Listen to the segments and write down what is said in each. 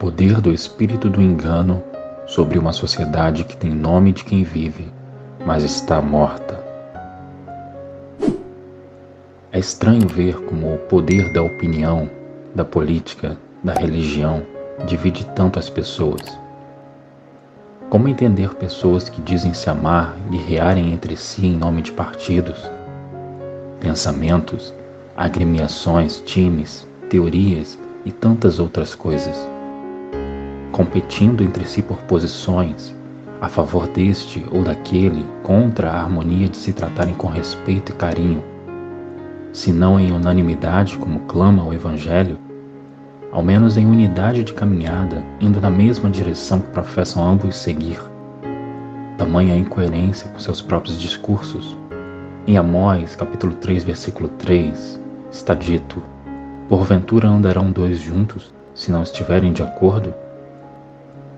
poder do espírito do engano sobre uma sociedade que tem nome de quem vive, mas está morta. É estranho ver como o poder da opinião, da política, da religião divide tanto as pessoas. Como entender pessoas que dizem se amar e guerrearem entre si em nome de partidos, pensamentos, agremiações, times, teorias e tantas outras coisas, competindo entre si por posições, a favor deste ou daquele, contra a harmonia de se tratarem com respeito e carinho, se não em unanimidade como clama o Evangelho, ao menos em unidade de caminhada, indo na mesma direção que professam ambos seguir. Tamanha incoerência com seus próprios discursos. Em Amós, capítulo 3, versículo 3, está dito: porventura andarão dois juntos, se não estiverem de acordo?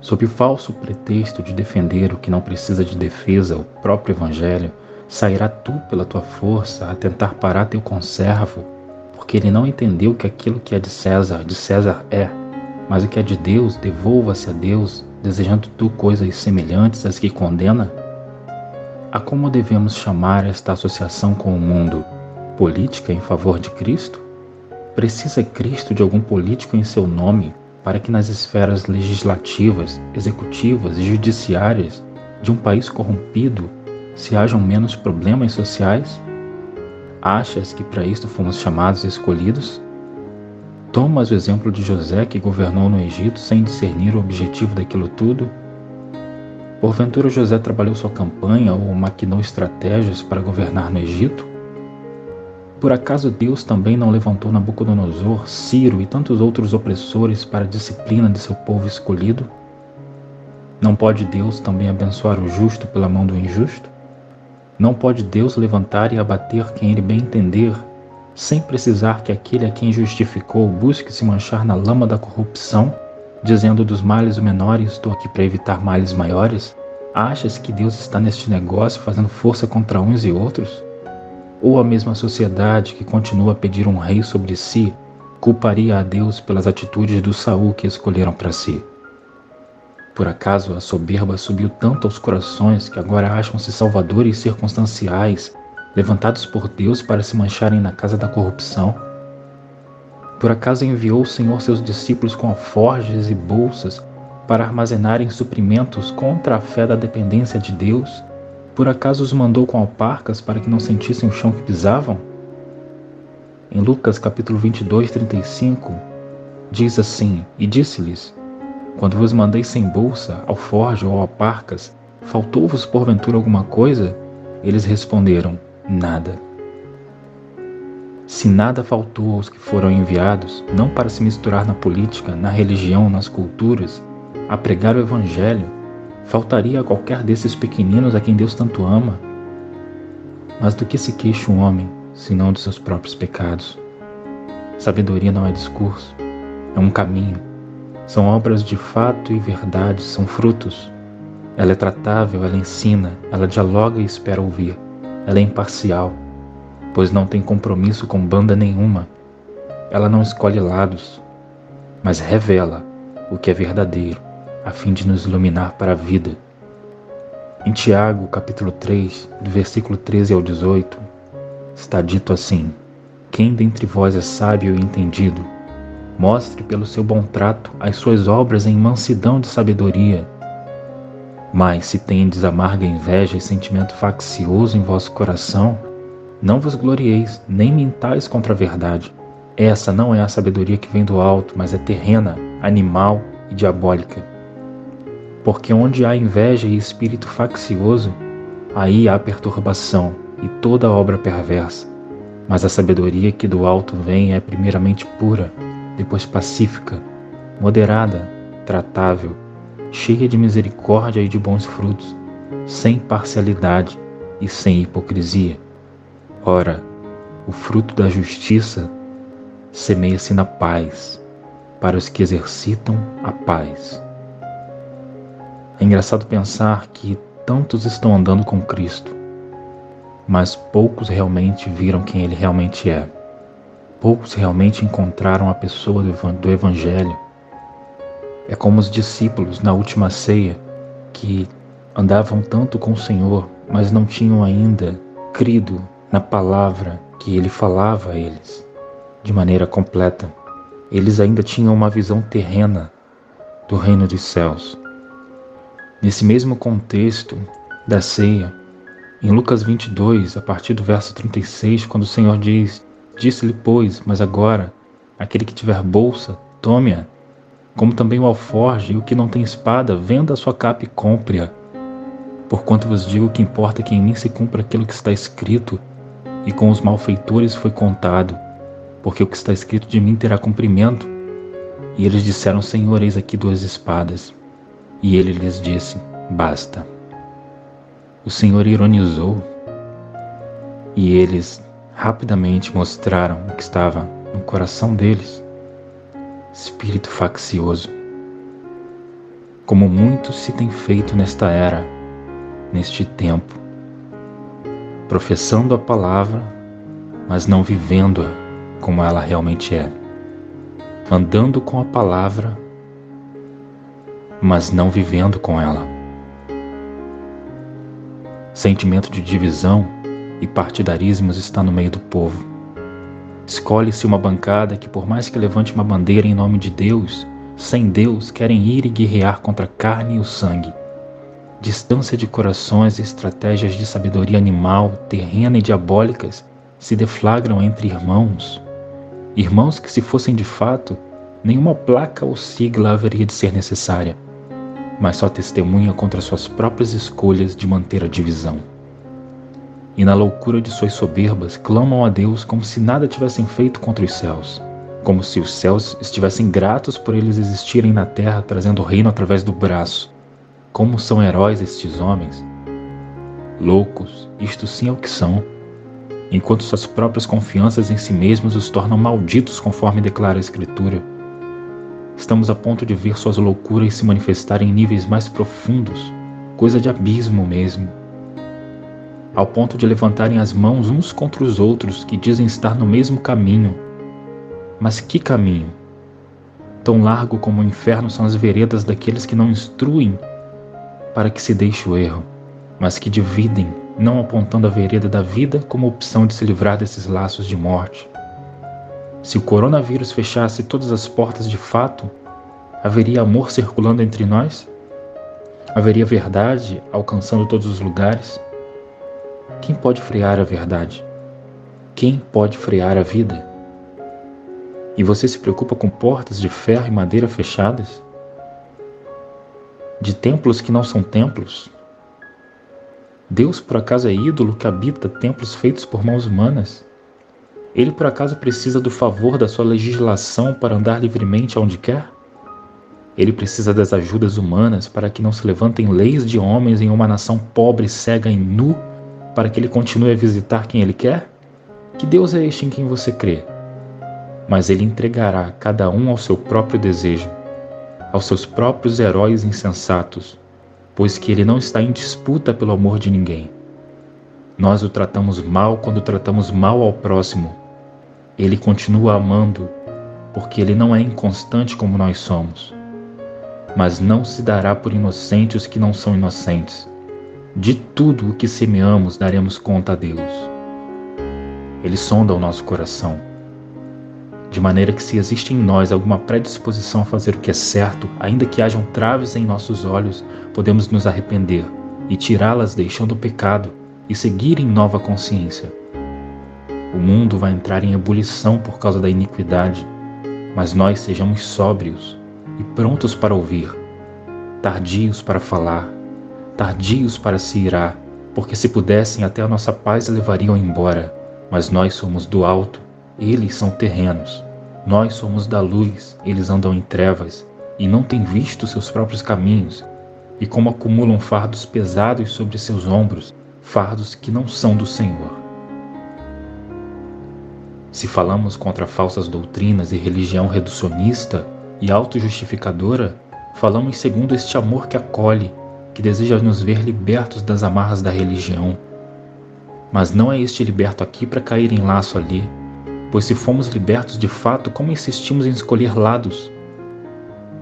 Sob o falso pretexto de defender o que não precisa de defesa, o próprio Evangelho, sairá tu pela tua força a tentar parar teu conservo, porque ele não entendeu que aquilo que é de César é, mas o que é de Deus, devolva-se a Deus, desejando tu coisas semelhantes às que condena? A como devemos chamar esta associação com o mundo? Política em favor de Cristo? Precisa Cristo de algum político em seu nome para que nas esferas legislativas, executivas e judiciárias de um país corrompido se hajam menos problemas sociais? Achas que para isto fomos chamados e escolhidos? Tomas o exemplo de José, que governou no Egito sem discernir o objetivo daquilo tudo? Porventura José trabalhou sua campanha ou maquinou estratégias para governar no Egito? Por acaso Deus também não levantou Nabucodonosor, Ciro e tantos outros opressores para a disciplina de seu povo escolhido? Não pode Deus também abençoar o justo pela mão do injusto? Não pode Deus levantar e abater quem ele bem entender, sem precisar que aquele a quem justificou busque se manchar na lama da corrupção, dizendo dos males o menores, estou aqui para evitar males maiores? Achas que Deus está neste negócio fazendo força contra uns e outros? Ou a mesma sociedade que continua a pedir um rei sobre si, culparia a Deus pelas atitudes do Saul que escolheram para si? Por acaso a soberba subiu tanto aos corações que agora acham-se salvadores circunstanciais, levantados por Deus para se mancharem na casa da corrupção? Por acaso enviou o Senhor seus discípulos com alforjes e bolsas para armazenarem suprimentos contra a fé da dependência de Deus? Por acaso os mandou com alparcas para que não sentissem o chão que pisavam? Em Lucas capítulo 22, 35, diz assim: e disse-lhes: quando vos mandei sem bolsa, alforje ou alparcas, faltou-vos porventura alguma coisa? Eles responderam: nada. Se nada faltou aos que foram enviados, não para se misturar na política, na religião, nas culturas, a pregar o Evangelho, faltaria a qualquer desses pequeninos a quem Deus tanto ama? Mas do que se queixa um homem, senão dos seus próprios pecados? Sabedoria não é discurso, é um caminho. São obras de fato e verdade, são frutos. Ela é tratável, ela ensina, ela dialoga e espera ouvir. Ela é imparcial, pois não tem compromisso com banda nenhuma. Ela não escolhe lados, mas revela o que é verdadeiro, a fim de nos iluminar para a vida. Em Tiago, capítulo 3, do versículo 13 ao 18, está dito assim: quem dentre vós é sábio e entendido, mostre pelo seu bom trato as suas obras em mansidão de sabedoria. Mas se tendes amarga inveja e sentimento faccioso em vosso coração, não vos glorieis, nem mintais contra a verdade. Essa não é a sabedoria que vem do alto, mas é terrena, animal e diabólica. Porque onde há inveja e espírito faccioso, aí há perturbação e toda obra perversa. Mas a sabedoria que do alto vem é primeiramente pura, depois pacífica, moderada, tratável, cheia de misericórdia e de bons frutos, sem parcialidade e sem hipocrisia. Ora, o fruto da justiça semeia-se na paz, para os que exercitam a paz. É engraçado pensar que tantos estão andando com Cristo, mas poucos realmente viram quem Ele realmente é. Poucos realmente encontraram a pessoa do Evangelho. É como os discípulos na última ceia que andavam tanto com o Senhor, mas não tinham ainda crido na palavra que Ele falava a eles de maneira completa. Eles ainda tinham uma visão terrena do reino dos céus. Nesse mesmo contexto da ceia, em Lucas 22, a partir do verso 36, quando o Senhor diz: disse-lhe, pois, mas agora, aquele que tiver bolsa, tome-a, como também o alforje, e o que não tem espada, venda a sua capa e compre-a. Porquanto vos digo que importa que em mim se cumpra aquilo que está escrito, e com os malfeitores foi contado, porque o que está escrito de mim terá cumprimento. E eles disseram: Senhor, eis aqui 2 espadas. E ele lhes disse: basta. O Senhor ironizou, e eles rapidamente mostraram o que estava no coração deles: espírito faccioso. Como muito se tem feito nesta era, neste tempo, professando a palavra, mas não vivendo-a como ela realmente é, andando com a palavra, mas não vivendo com ela. Sentimento de divisão e partidarismos está no meio do povo. Escolhe-se uma bancada que, por mais que levante uma bandeira em nome de Deus, sem Deus querem ir e guerrear contra a carne e o sangue. Distância de corações e estratégias de sabedoria animal, terrena e diabólicas se deflagram entre irmãos. Irmãos que, se fossem de fato, nenhuma placa ou sigla haveria de ser necessária, mas só testemunha contra suas próprias escolhas de manter a divisão. E na loucura de suas soberbas, clamam a Deus como se nada tivessem feito contra os céus, como se os céus estivessem gratos por eles existirem na terra, trazendo o reino através do braço. Como são heróis estes homens? Loucos, isto sim é o que são, enquanto suas próprias confianças em si mesmos os tornam malditos, conforme declara a Escritura. Estamos a ponto de ver suas loucuras se manifestarem em níveis mais profundos, coisa de abismo mesmo, ao ponto de levantarem as mãos uns contra os outros que dizem estar no mesmo caminho. Mas que caminho? Tão largo como o inferno são as veredas daqueles que não instruem para que se deixe o erro, mas que dividem, não apontando a vereda da vida como opção de se livrar desses laços de morte. Se o coronavírus fechasse todas as portas de fato, haveria amor circulando entre nós? Haveria verdade alcançando todos os lugares? Quem pode frear a verdade? Quem pode frear a vida? E você se preocupa com portas de ferro e madeira fechadas? De templos que não são templos? Deus por acaso é ídolo que habita templos feitos por mãos humanas? Ele por acaso precisa do favor da sua legislação para andar livremente aonde quer? Ele precisa das ajudas humanas para que não se levantem leis de homens em uma nação pobre, cega e nu, para que ele continue a visitar quem ele quer? Que Deus é este em quem você crê? Mas ele entregará cada um ao seu próprio desejo, aos seus próprios heróis insensatos, pois que ele não está em disputa pelo amor de ninguém. Nós o tratamos mal quando tratamos mal ao próximo. Ele continua amando, porque ele não é inconstante como nós somos. Mas não se dará por inocentes os que não são inocentes. De tudo o que semeamos daremos conta a Deus. Ele sonda o nosso coração, de maneira que se existe em nós alguma predisposição a fazer o que é certo, ainda que hajam traves em nossos olhos, podemos nos arrepender e tirá-las deixando o pecado e seguir em nova consciência. O mundo vai entrar em ebulição por causa da iniquidade, mas nós sejamos sóbrios e prontos para ouvir, tardios para falar, tardios para se irar, porque se pudessem até a nossa paz levariam embora, mas nós somos do alto, eles são terrenos. Nós somos da luz, eles andam em trevas, e não têm visto seus próprios caminhos, e como acumulam fardos pesados sobre seus ombros, fardos que não são do Senhor. Se falamos contra falsas doutrinas e religião reducionista e autojustificadora, falamos segundo este amor que acolhe, que deseja nos ver libertos das amarras da religião. Mas não é este liberto aqui para cair em laço ali, pois se fomos libertos de fato, como insistimos em escolher lados?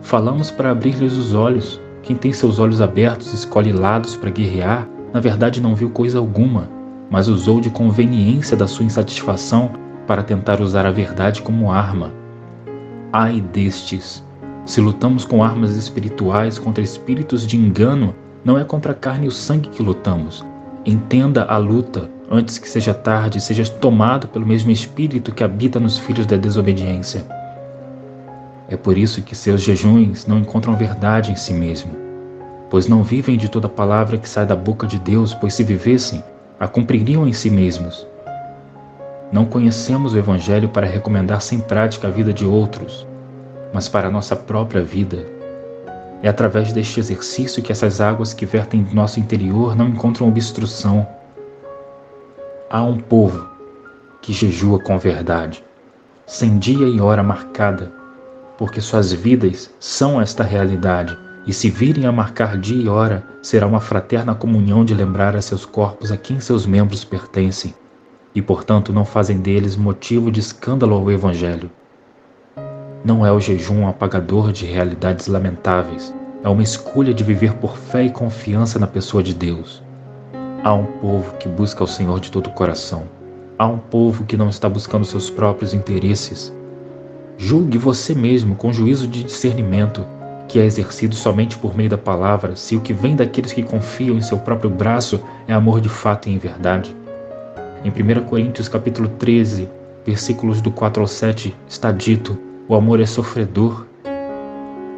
Falamos para abrir-lhes os olhos. Quem tem seus olhos abertos e escolhe lados para guerrear, na verdade não viu coisa alguma, mas usou de conveniência da sua insatisfação para tentar usar a verdade como arma. Ai destes! Se lutamos com armas espirituais contra espíritos de engano, não é contra a carne e o sangue que lutamos. Entenda a luta, antes que seja tarde e sejas tomado pelo mesmo espírito que habita nos filhos da desobediência. É por isso que seus jejuns não encontram verdade em si mesmo, pois não vivem de toda palavra que sai da boca de Deus, pois se vivessem, a cumpririam em si mesmos. Não conhecemos o Evangelho para recomendar sem prática a vida de outros, mas para a nossa própria vida. É através deste exercício que essas águas que vertem do nosso interior não encontram obstrução. Há um povo que jejua com verdade, sem dia e hora marcada, porque suas vidas são esta realidade, e se virem a marcar dia e hora, será uma fraterna comunhão de lembrar a seus corpos a quem seus membros pertencem, e portanto não fazem deles motivo de escândalo ao Evangelho. Não é o jejum um apagador de realidades lamentáveis, é uma escolha de viver por fé e confiança na pessoa de Deus. Há um povo que busca o Senhor de todo o coração. Há um povo que não está buscando seus próprios interesses. Julgue você mesmo com juízo de discernimento, que é exercido somente por meio da palavra, se o que vem daqueles que confiam em seu próprio braço é amor de fato e em verdade. Em 1 Coríntios capítulo 13, versículos do 4 ao 7, está dito: o amor é sofredor,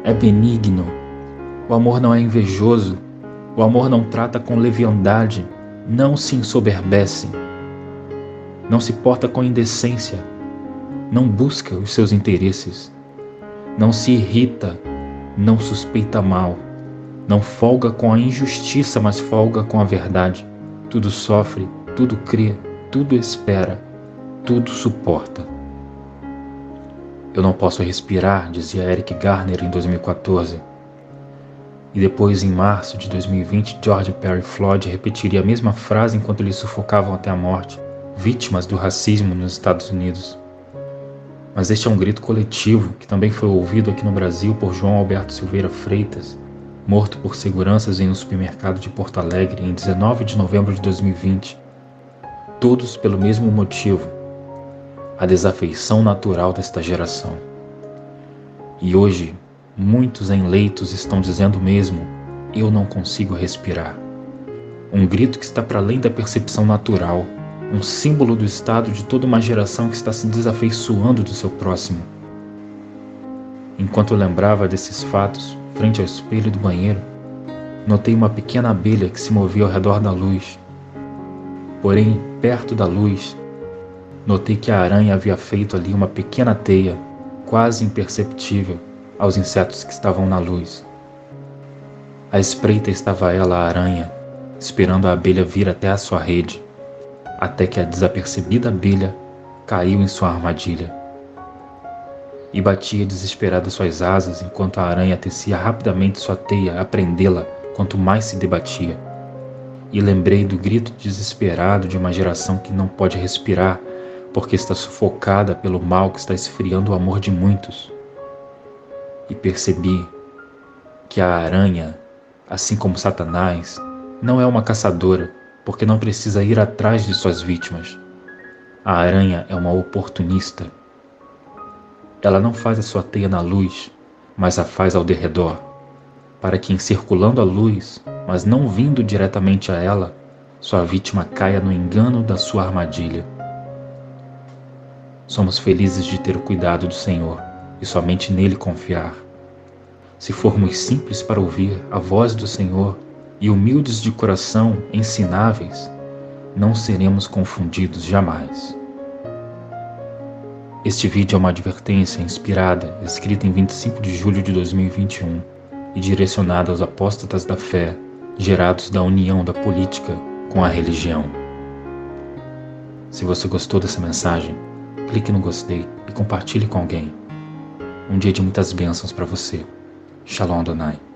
é benigno, o amor não é invejoso, o amor não trata com leviandade, não se ensoberbece, não se porta com indecência, não busca os seus interesses, não se irrita, não suspeita mal, não folga com a injustiça, mas folga com a verdade. Tudo sofre, tudo crê, tudo espera, tudo suporta. Eu não posso respirar, dizia Eric Garner em 2014. E depois, em março de 2020, George Perry Floyd repetiria a mesma frase enquanto eles sufocavam até a morte, vítimas do racismo nos Estados Unidos. Mas este é um grito coletivo que também foi ouvido aqui no Brasil por João Alberto Silveira Freitas, morto por seguranças em um supermercado de Porto Alegre em 19 de novembro de 2020. Todos pelo mesmo motivo: a desafeição natural desta geração. E hoje, muitos em leitos estão dizendo mesmo: eu não consigo respirar. Um grito que está para além da percepção natural, um símbolo do estado de toda uma geração que está se desafeiçoando do seu próximo. Enquanto eu lembrava desses fatos, frente ao espelho do banheiro, notei uma pequena abelha que se movia ao redor da luz. Porém, perto da luz, notei que a aranha havia feito ali uma pequena teia, quase imperceptível, aos insetos que estavam na luz. À espreita estava ela, a aranha, esperando a abelha vir até a sua rede, até que a desapercebida abelha caiu em sua armadilha. E batia desesperada suas asas enquanto a aranha tecia rapidamente sua teia a prendê-la quanto mais se debatia. E lembrei do grito desesperado de uma geração que não pode respirar porque está sufocada pelo mal que está esfriando o amor de muitos. E percebi que a aranha, assim como Satanás, não é uma caçadora, porque não precisa ir atrás de suas vítimas. A aranha é uma oportunista. Ela não faz a sua teia na luz, mas a faz ao derredor, para que, em circulando a luz, mas não vindo diretamente a ela, sua vítima caia no engano da sua armadilha. Somos felizes de ter o cuidado do Senhor e somente nele confiar. Se formos simples para ouvir a voz do Senhor e humildes de coração, ensináveis, não seremos confundidos jamais. Este vídeo é uma advertência inspirada, escrita em 25 de julho de 2021 e direcionada aos apóstatas da fé, gerados da união da política com a religião. Se você gostou dessa mensagem, clique no gostei e compartilhe com alguém. Um dia de muitas bênçãos para você. Shalom Adonai.